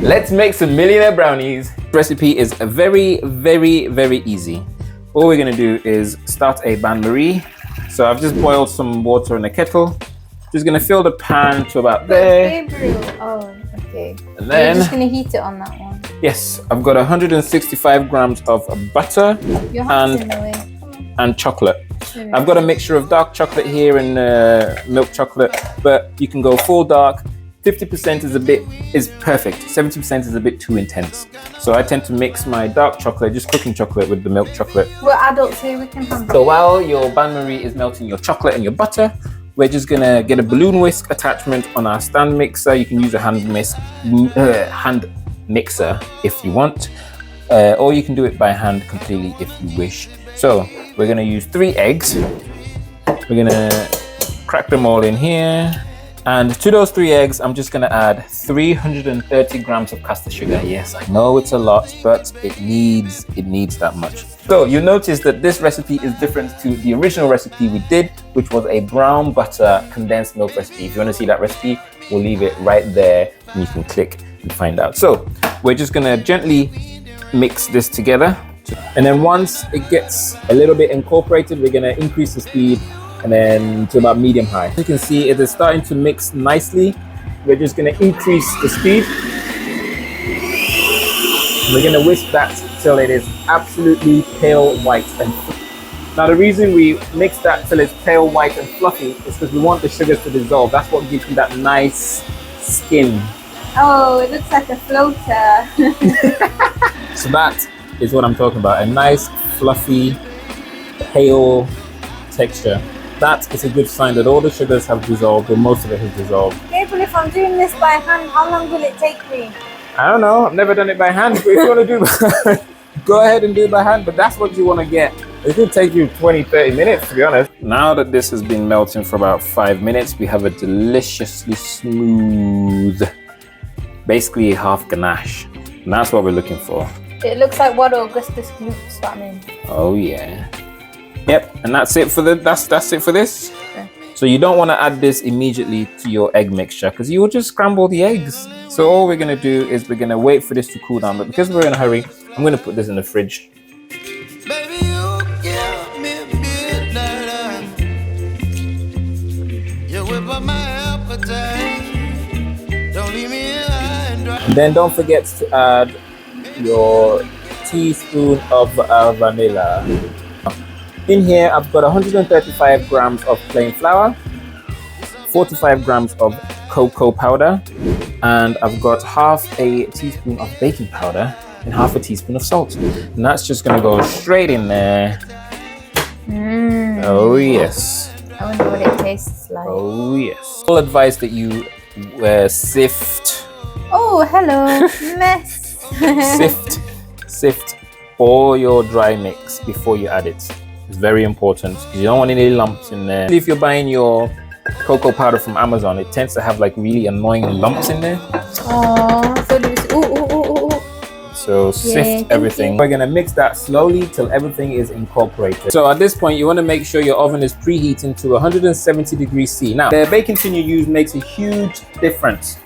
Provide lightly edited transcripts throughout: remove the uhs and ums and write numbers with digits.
Let's make some millionaire brownies. Recipe is very, very, very easy. All we're gonna do is start a bain-marie. So I've just boiled some water in a kettle. Just gonna fill the pan to about there. Oh, okay. And then you're just gonna heat it on that one. Yes, I've got 165 grams of butter and chocolate. I've got a mixture of dark chocolate here and milk chocolate, but you can go full dark. 50% is perfect. 70% is a bit too intense. So I tend to mix my dark chocolate, just cooking chocolate, with the milk chocolate. We're adults here, we can handle it. So while your bain-marie is melting your chocolate and your butter, we're just gonna get a balloon whisk attachment on our stand mixer. You can use a hand mixer if you want, or you can do it by hand completely if you wish. So we're gonna use 3 eggs. We're gonna crack them all in here. And to those 3 eggs, I'm just gonna add 330 grams of caster sugar. Yes, I know it's a lot, but it needs that much. So you notice that this recipe is different to the original recipe we did, which was a brown butter condensed milk recipe. If you wanna see that recipe, we'll leave it right there and you can click and find out. So we're just gonna gently mix this together. And then once it gets a little bit incorporated, we're gonna increase the speed and then to about medium high. As you can see, it is starting to mix nicely. We're just gonna increase the speed. We're gonna whisk that till it is absolutely pale white and fluffy. Now the reason we mix that till it's pale white and fluffy is because we want the sugars to dissolve. That's what gives you that nice skin. Oh, it looks like a floater. So that is what I'm talking about, a nice fluffy pale texture. That is a good sign that all the sugars have dissolved, or most of it has dissolved. Okay, but if I'm doing this by hand, how long will it take me? I don't know, I've never done it by hand, but if you want to do it, go ahead and do it by hand, but that's what you want to get. It could take you 20-30 minutes, to be honest. Now that this has been melting for about 5 minutes, we have a deliciously smooth, basically half ganache. And that's what we're looking for. It looks like what Augustus Gloop's swimming. Oh yeah. Yep, and that's it for that's it for this. Okay. So you don't want to add this immediately to your egg mixture because you will just scramble the eggs. So all we're gonna do is we're gonna wait for this to cool down. But because we're in a hurry, I'm gonna put this in the fridge. Baby, you give me midnight. You whip up my appetite. Don't leave me high and dry. And then don't forget to add your teaspoon of vanilla. In here, I've got 135 grams of plain flour, 45 grams of cocoa powder, and I've got half a teaspoon of baking powder and half a teaspoon of salt. And that's just gonna go straight in there. Oh yes. I wonder what it tastes like. Oh yes. I'll advise that you sift. Oh, hello, mess. sift all your dry mix before you add it. It's very important because you don't want any lumps in there. If you're buying your cocoa powder from Amazon, it tends to have like really annoying lumps in there. Oh, so sift everything. We're gonna mix that slowly till everything is incorporated. So at this point, you want to make sure your oven is preheating to 170 degrees C. Now, the baking tin you use makes a huge difference.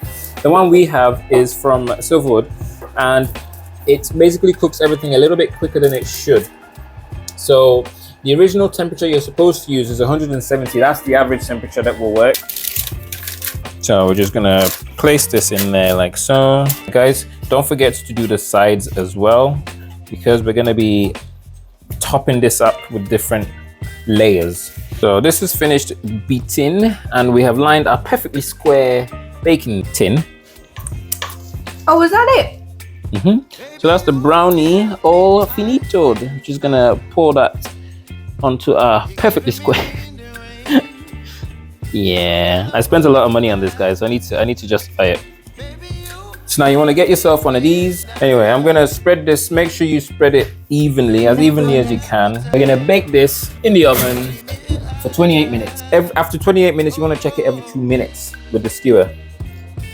The one we have is from Silverwood, and it basically cooks everything a little bit quicker than it should. So the original temperature you're supposed to use is 170. That's the average temperature that will work. So we're just gonna place this in there like so. Guys, don't forget to do the sides as well, because we're gonna be topping this up with different layers. So this is finished beating, and we have lined our perfectly square baking tin. Oh, was that it? So that's the brownie all finitoed. I'm just gonna pour that onto our perfectly square. Yeah, I spent a lot of money on this, guys, so I need to justify it. So now you want to get yourself one of these. Anyway, I'm gonna spread this. Make sure you spread it evenly as you can. We're gonna bake this in the oven for 28 minutes. After 28 minutes, you want to check it every 2 minutes with the skewer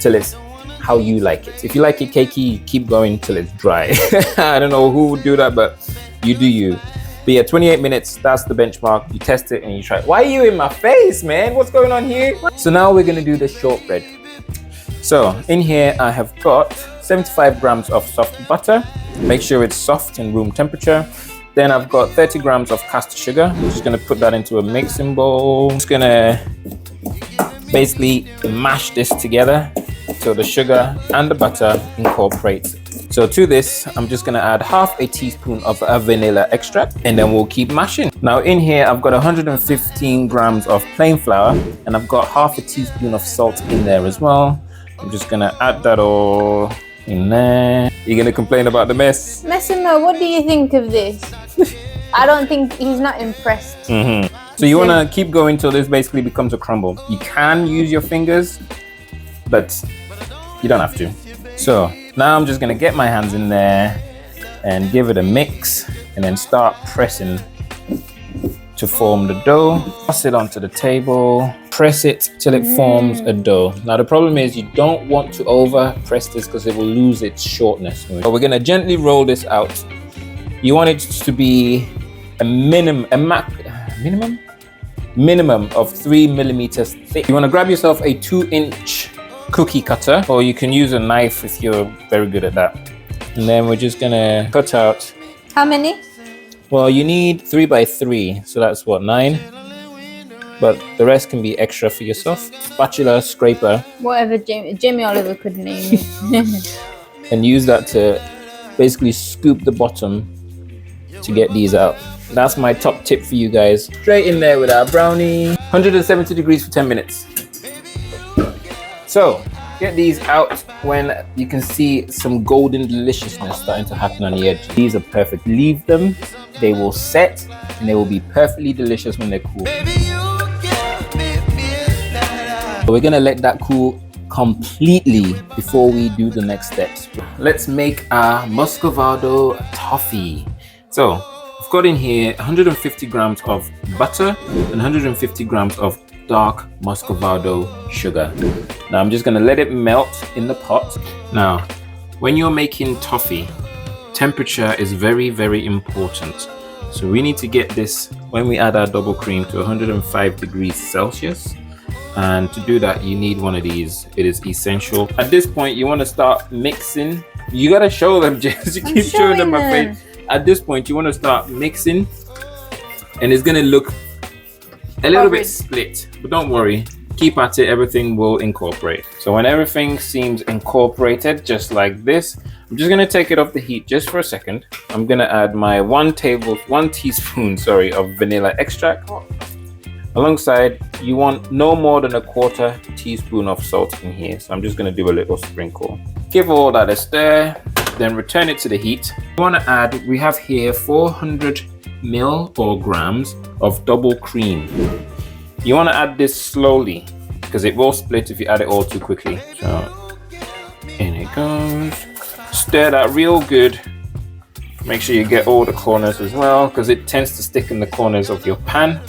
till it's how you like it. If you like it cakey, keep going till it's dry. I don't know who would do that, but you do you. But yeah, 28 minutes, that's the benchmark. You test it and you try it. Why are you in my face, man? What's going on here? So now we're gonna do the shortbread. So in here I have got 75 grams of soft butter. Make sure it's soft and room temperature. Then I've got 30 grams of caster sugar. I'm just gonna put that into a mixing bowl. I'm just gonna basically mash this together so the sugar and the butter incorporate. So to this, I'm just gonna add half a teaspoon of vanilla extract, and then we'll keep mashing. Now in here, I've got 115 grams of plain flour, and I've got half a teaspoon of salt in there as well. I'm just gonna add that all in there. You're gonna complain about the mess? Messima, what do you think of this? I don't think he's not impressed. So you wanna keep going till this basically becomes a crumble. You can use your fingers, but you don't have to. So now I'm just gonna get my hands in there and give it a mix, and then start pressing to form the dough. Toss it onto the table, press it till it forms a dough. Now the problem is you don't want to over press this because it will lose its shortness. So we're gonna gently roll this out. You want it to be a minimum of 3 millimeters thick. You want to grab yourself a 2-inch cookie cutter, or you can use a knife if you're very good at that. And then we're just gonna cut out. How many? Well, you need 3 by 3, so that's what, 9. But the rest can be extra for yourself. Spatula, scraper, Whatever Jamie Oliver could name it. and use that to basically scoop the bottom to get these out. That's my top tip for you guys. Straight in there with our brownie. 170 degrees for 10 minutes. So get these out when you can see some golden deliciousness starting to happen on the edge. These are perfect. Leave them, they will set, and they will be perfectly delicious when they're cool. We're gonna let that cool completely before we do the next steps. Let's make our Muscovado toffee. So I've got in here 150 grams of butter and 150 grams of dark Muscovado sugar. Now I'm just gonna let it melt in the pot. Now, when you're making toffee, temperature is very, very important. So we need to get this, when we add our double cream, to 105 degrees Celsius. And to do that, you need one of these. It is essential. At this point, you want to start mixing. You gotta show them, Jess. You keep showing them my face. At this point, you want to start mixing, and it's gonna look a little bit split, but don't worry. Keep at it, everything will incorporate. So when everything seems incorporated, just like this, I'm just gonna take it off the heat just for a second. I'm gonna add my 1 teaspoon of vanilla extract. Alongside, you want no more than 1/4 teaspoon of salt in here. So I'm just gonna do a little sprinkle. Give all that a stir, then return it to the heat. You wanna add, we have here 400 ml or grams of double cream. You wanna add this slowly because it will split if you add it all too quickly. So in it goes. Stir that real good. Make sure you get all the corners as well because it tends to stick in the corners of your pan.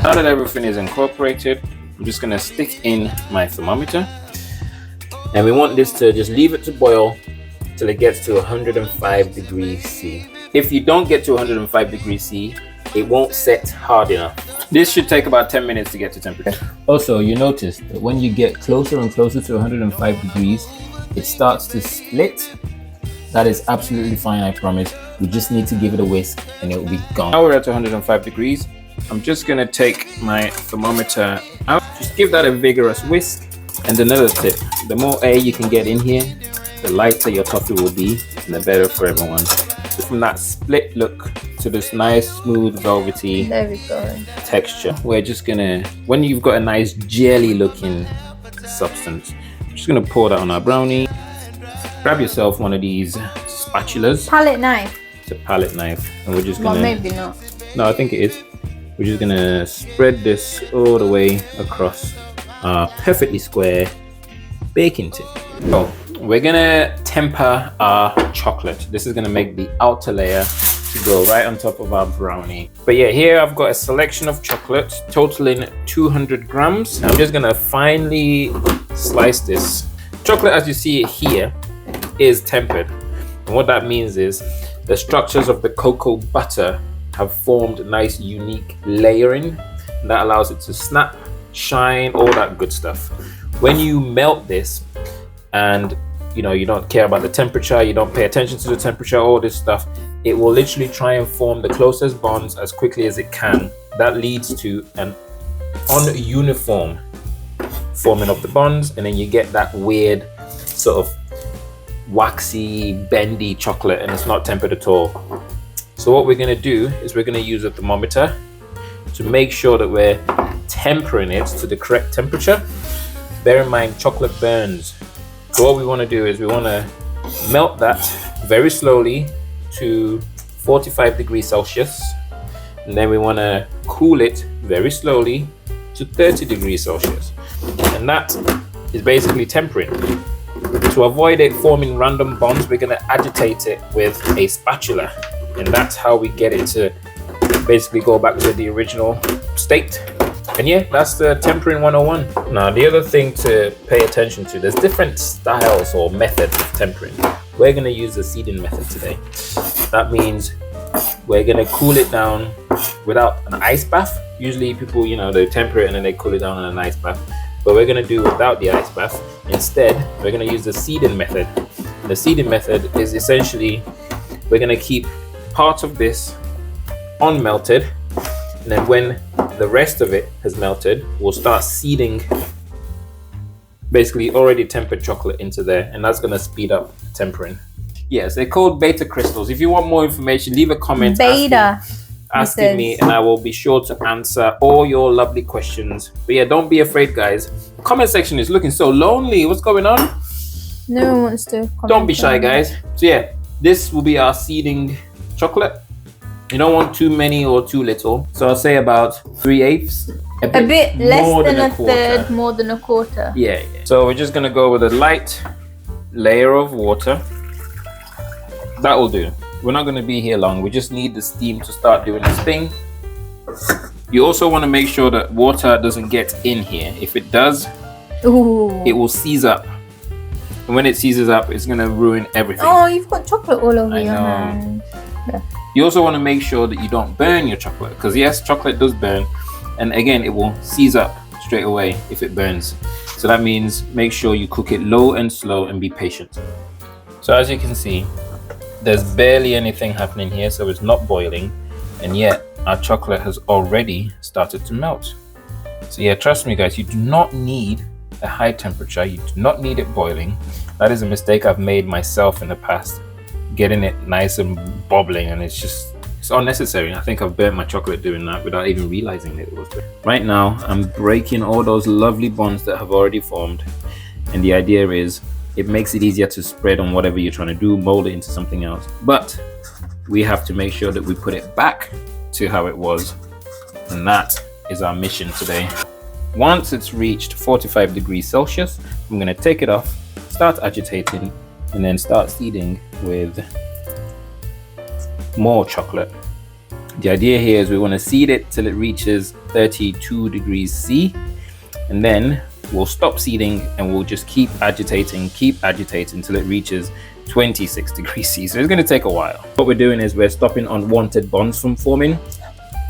Now that everything is incorporated, I'm just gonna stick in my thermometer, and we want this to just leave it to boil till it gets to 105 degrees C. If you don't get to 105 degrees C, it won't set hard enough. This should take about 10 minutes to get to temperature. Also, you notice that when you get closer and closer to 105 degrees, it starts to split. That is absolutely fine, I promise. We just need to give it a whisk and it will be gone. Now we're at 105 degrees. I'm just gonna take my thermometer out. Just give that a vigorous whisk. And another tip, the more air you can get in here, the lighter your toffee will be, and the better for everyone. From that split look to this nice, smooth, velvety There we go. texture, we're just gonna, when you've got a nice jelly looking substance, I'm just gonna pour that on our brownie. Grab yourself one of these spatulas. Palette knife. It's a palette knife, and we're just Well, gonna, maybe not. no, I think it is. We're just gonna spread this all the way across our perfectly square baking tin. So we're gonna temper our chocolate. This is gonna make the outer layer to go right on top of our brownie. But yeah, here I've got a selection of chocolate totaling 200 grams. I'm just gonna finely slice this. Chocolate, as you see it here, is tempered. And what that means is the structures of the cocoa butter have formed nice, unique layering. And that allows it to snap, shine, all that good stuff. When you melt this and you don't care about the temperature, you don't pay attention to the temperature, all this stuff, it will literally try and form the closest bonds as quickly as it can. That leads to an ununiform forming of the bonds, and then you get that weird sort of waxy, bendy chocolate, and it's not tempered at all. So what we're going to do is we're going to use a thermometer to make sure that we're tempering it to the correct temperature. Bear in mind, chocolate burns. So what we want to do is we want to melt that very slowly to 45 degrees Celsius. And then we want to cool it very slowly to 30 degrees Celsius. And that is basically tempering. To avoid it forming random bonds, we're going to agitate it with a spatula. And that's how we get it to basically go back to the original state. And yeah, that's the tempering 101. Now, the other thing to pay attention to, there's different styles or methods of tempering. We're going to use the seeding method today. That means we're going to cool it down without an ice bath. Usually people, they temper it and then they cool it down in an ice bath. But we're going to do without the ice bath. Instead, we're going to use the seeding method. The seeding method is essentially, we're going to keep part of this unmelted, and then when the rest of it has melted, we'll start seeding basically already tempered chocolate into there, and that's going to speed up tempering. Yes, they're called beta crystals. If you want more information, leave a comment asking me, and I will be sure to answer all your lovely questions. But yeah, don't be afraid, guys. The comment section is looking so lonely. What's going on? No one wants to comment. Don't be shy, guys. So yeah, this will be our seeding chocolate. You don't want too many or too little. So I'll say about 3/8. A bit less than a third, more than a quarter. Yeah. So we're just gonna go with a light layer of water. That will do. We're not gonna be here long. We just need the steam to start doing its thing. You also want to make sure that water doesn't get in here. If it does, it will seize up. And when it seizes up, it's gonna ruin everything. Oh, you've got chocolate all over your hand. Yeah. You also want to make sure that you don't burn your chocolate, because yes, chocolate does burn, and again, it will seize up straight away if it burns. So that means make sure you cook it low and slow and be patient. So as you can see, there's barely anything happening here, so it's not boiling, and yet our chocolate has already started to melt. So yeah, trust me guys, you do not need a high temperature, you do not need it boiling. That is a mistake I've made myself in the past, getting it nice and bubbling, and it's unnecessary. I think I've burnt my chocolate doing that without even realizing that it was burnt. Right now I'm breaking all those lovely bonds that have already formed, and the idea is it makes it easier to spread on whatever you're trying to do, mold it into something else. But we have to make sure that we put it back to how it was, and that is our mission today. Once it's reached 45 degrees Celsius, I'm going to take it off, start agitating, and then start seeding with more chocolate. The idea here is we want to seed it till it reaches 32 degrees C, and then we'll stop seeding and we'll just keep agitating till it reaches 26 degrees C. So it's going to take a while. What we're doing is we're stopping unwanted bonds from forming.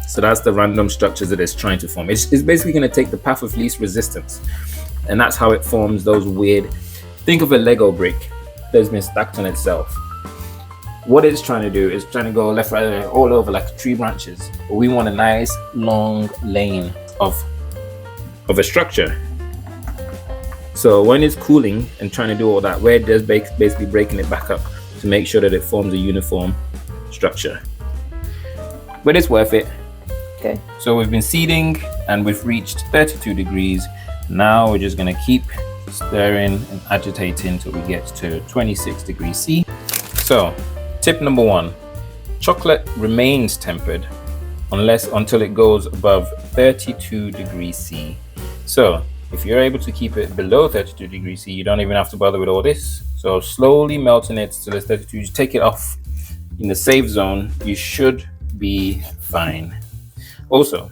So that's the random structures that it's trying to form. It's basically going to take the path of least resistance, and that's how it forms those weird, think of a Lego brick that's been stacked on itself. What it's trying to do is trying to go left, right, all over like tree branches. But we want a nice long lane of a structure. So when it's cooling and trying to do all that, we're just basically breaking it back up to make sure that it forms a uniform structure. But it's worth it. Okay. So we've been seeding and we've reached 32 degrees. Now we're just going to keep stirring and agitating until we get to 26 degrees C. So tip number 1, chocolate remains tempered until it goes above 32 degrees C. So if you're able to keep it below 32 degrees C, you don't even have to bother with all this. So slowly melting it till it's 32, you take it off in the safe zone, you should be fine. Also,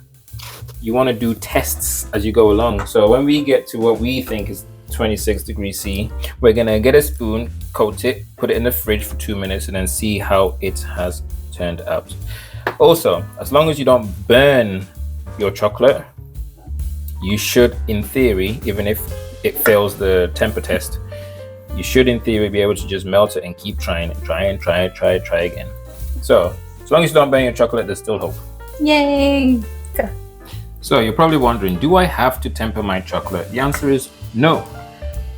you want to do tests as you go along. So when we get to what we think is 26 degrees C, we're gonna get a spoon, coat it, put it in the fridge for 2 minutes, and then see how it has turned out. Also, as long as you don't burn your chocolate, you should, in theory, even if it fails the temper test, you should, in theory, be able to just melt it and keep trying it. Try again. So, as long as you don't burn your chocolate, there's still hope. Yay! So, you're probably wondering, do I have to temper my chocolate? The answer is no.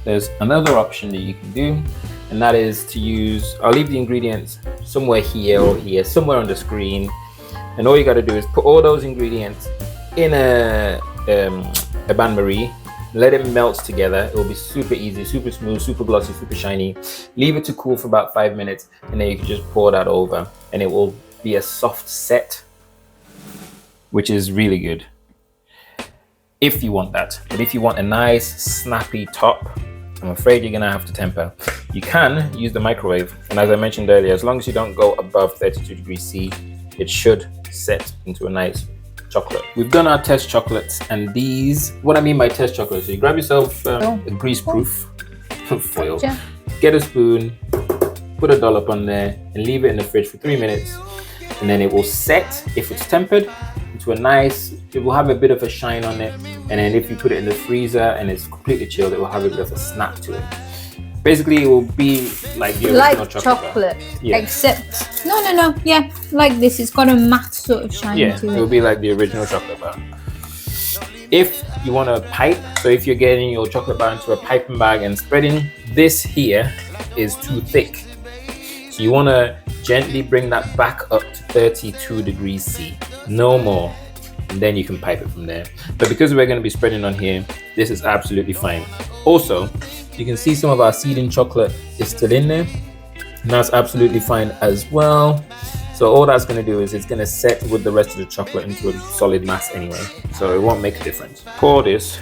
There's another option that you can do, and that is to use, I'll leave the ingredients somewhere here or here, somewhere on the screen. And all you got to do is put all those ingredients in a bain-marie, let it melt together. It will be super easy, super smooth, super glossy, super shiny. Leave it to cool for about 5 minutes, and then you can just pour that over, and it will be a soft set, which is really good if you want that. But if you want a nice snappy top, I'm afraid you're gonna have to temper. You can use the microwave, and as I mentioned earlier, as long as you don't go above 32 degrees C, it should set into a nice chocolate. We've done our test chocolates, and these, what I mean by test chocolates, so you grab yourself a grease-proof foil, get a spoon, put a dollop on there, and leave it in the fridge for 3 minutes, and then it will set, if it's tempered, into a nice, it will have a bit of a shine on it, and then if you put it in the freezer and it's completely chilled, it will have a bit of a snap to it. Basically, it will be like the original chocolate. Yeah. Except, no, yeah, like this. It's got a matte sort of shine to it. Yeah, it will be like the original chocolate bar. If you want a pipe, so if you're getting your chocolate bar into a piping bag and spreading, this here is too thick. So you want to gently bring that back up to 32 degrees C, no more. And then you can pipe it from there. But because we're going to be spreading on here, this is absolutely fine. Also, you can see some of our seeding chocolate is still in there, and that's absolutely fine as well. So all that's going to do is it's going to set with the rest of the chocolate into a solid mass anyway, so it won't make a difference. Pour this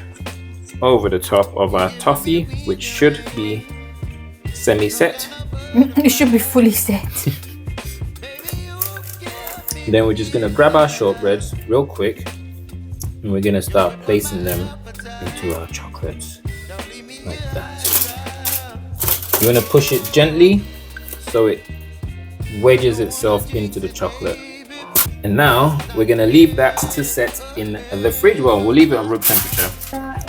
over the top of our toffee, which should be semi-set. It should be fully set. Then we're just going to grab our shortbreads real quick, and we're going to start placing them into our chocolates like that. You want to push it gently so it wedges itself into the chocolate. And now we're going to leave that to set in the fridge. Well, we'll leave it on room temperature.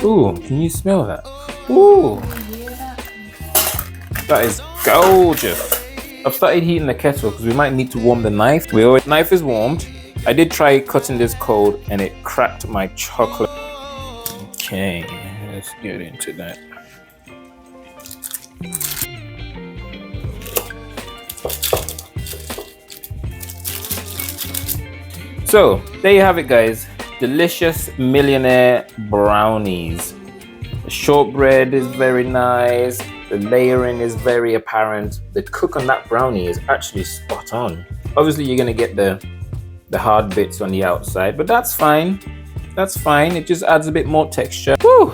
Ooh, can you smell that? Ooh, that is gorgeous. I've started heating the kettle because we might need to warm the knife. Knife is warmed. I did try cutting this cold and it cracked my chocolate. Okay, let's get into that. So there you have it, guys. Delicious millionaire brownies. The shortbread is very nice. The layering is very apparent. The cook on that brownie is actually spot on. Obviously, you're gonna get the hard bits on the outside, but that's fine. That's fine. It just adds a bit more texture. Woo!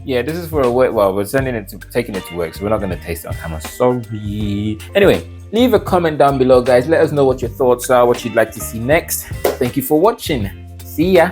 Yeah, this is for a work. Well, we're taking it to work, so we're not gonna taste it on camera. Sorry. Anyway, leave a comment down below, guys. Let us know what your thoughts are, what you'd like to see next. Thank you for watching. See ya.